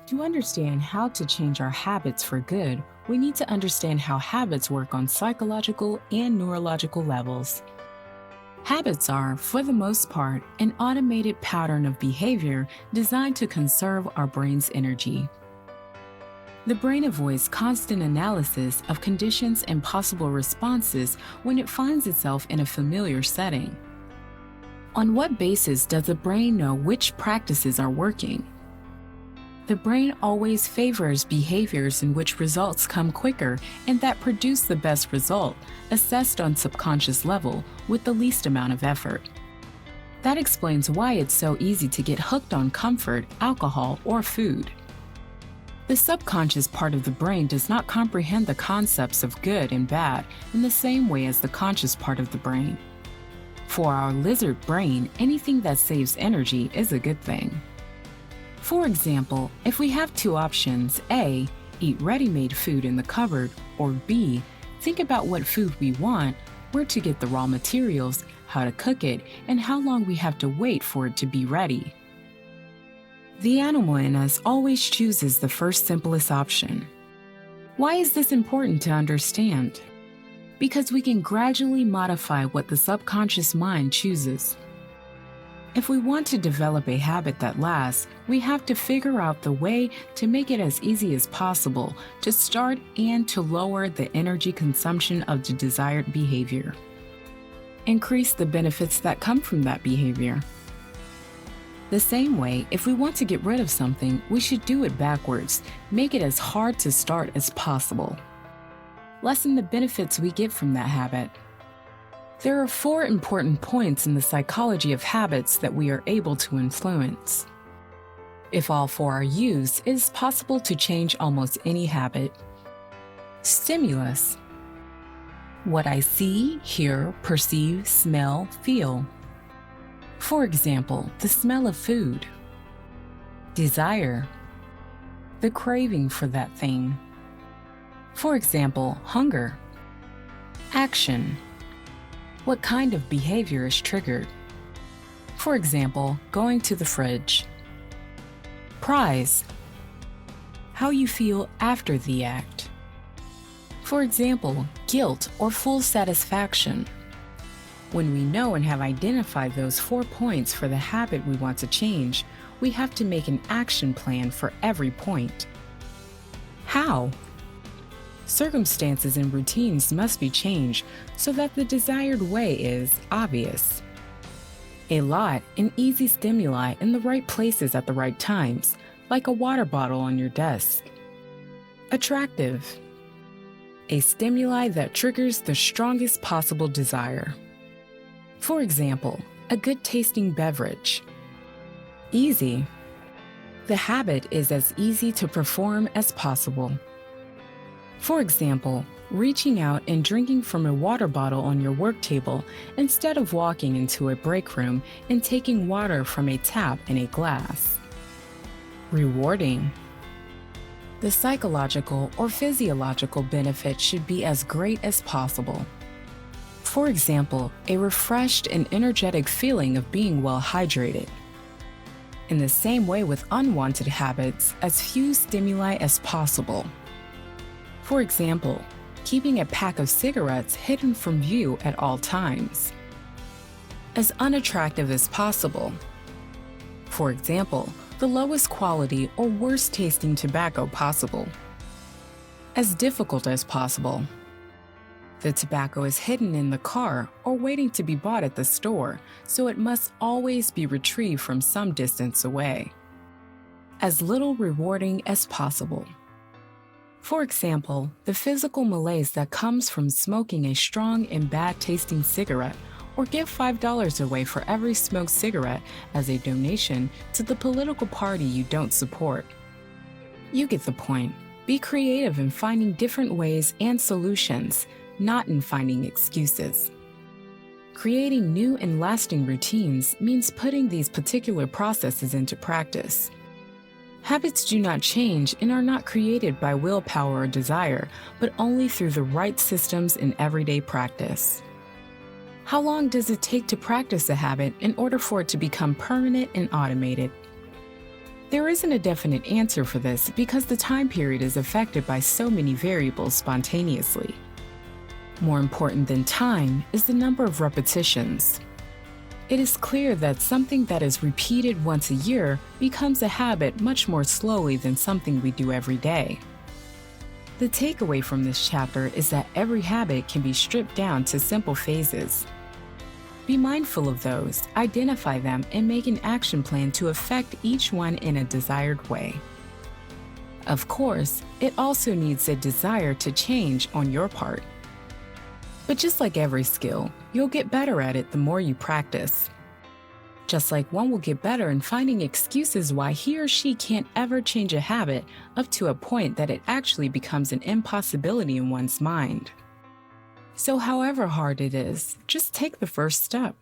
To understand how to change our habits for good, we need to understand how habits work on psychological and neurological levels. Habits are, for the most part, an automated pattern of behavior designed to conserve our brain's energy. The brain avoids constant analysis of conditions and possible responses when it finds itself in a familiar setting. On what basis does the brain know which practices are working? The brain always favors behaviors in which results come quicker and that produce the best result, assessed on subconscious level with the least amount of effort. That explains why it's so easy to get hooked on comfort, alcohol, or food. The subconscious part of the brain does not comprehend the concepts of good and bad in the same way as the conscious part of the brain. For our lizard brain, anything that saves energy is a good thing. For example, if we have two options, A, eat ready-made food in the cupboard, or B, think about what food we want, where to get the raw materials, how to cook it, and how long we have to wait for it to be ready. The animal in us always chooses the first simplest option. Why is this important to understand? Because we can gradually modify what the subconscious mind chooses. If we want to develop a habit that lasts, we have to figure out the way to make it as easy as possible to start and to lower the energy consumption of the desired behavior. Increase the benefits that come from that behavior. The same way, if we want to get rid of something, we should do it backwards, make it as hard to start as possible. Lessen the benefits we get from that habit. There are 4 important points in the psychology of habits that we are able to influence. If all 4 are used, it is possible to change almost any habit. Stimulus. What I see, hear, perceive, smell, feel. For example, the smell of food. Desire. The craving for that thing. For example, hunger. Action. What kind of behavior is triggered? For example, going to the fridge. Prize. How you feel after the act. For example, guilt or full satisfaction. When we know and have identified those 4 points for the habit we want to change, we have to make an action plan for every point. How? Circumstances and routines must be changed so that the desired way is obvious. A lot and easy stimuli in the right places at the right times, like a water bottle on your desk. Attractive. A stimuli that triggers the strongest possible desire. For example, a good-tasting beverage. Easy. The habit is as easy to perform as possible. For example, reaching out and drinking from a water bottle on your work table instead of walking into a break room and taking water from a tap in a glass. Rewarding. The psychological or physiological benefit should be as great as possible. For example, a refreshed and energetic feeling of being well hydrated. In the same way with unwanted habits, as few stimuli as possible. For example, keeping a pack of cigarettes hidden from view at all times. As unattractive as possible. For example, the lowest quality or worst tasting tobacco possible. As difficult as possible. The tobacco is hidden in the car or waiting to be bought at the store, so it must always be retrieved from some distance away. As little rewarding as possible. For example, the physical malaise that comes from smoking a strong and bad-tasting cigarette, or give $5 away for every smoked cigarette as a donation to the political party you don't support. You get the point. Be creative in finding different ways and solutions, not in finding excuses. Creating new and lasting routines means putting these particular processes into practice. Habits do not change and are not created by willpower or desire, but only through the right systems in everyday practice. How long does it take to practice a habit in order for it to become permanent and automated? There isn't a definite answer for this because the time period is affected by so many variables spontaneously. More important than time is the number of repetitions. It is clear that something that is repeated once a year becomes a habit much more slowly than something we do every day. The takeaway from this chapter is that every habit can be stripped down to simple phases. Be mindful of those, identify them, and make an action plan to affect each one in a desired way. Of course, it also needs a desire to change on your part. But just like every skill, you'll get better at it the more you practice. Just like one will get better in finding excuses why he or she can't ever change a habit up to a point that it actually becomes an impossibility in one's mind. So however hard it is, just take the first step.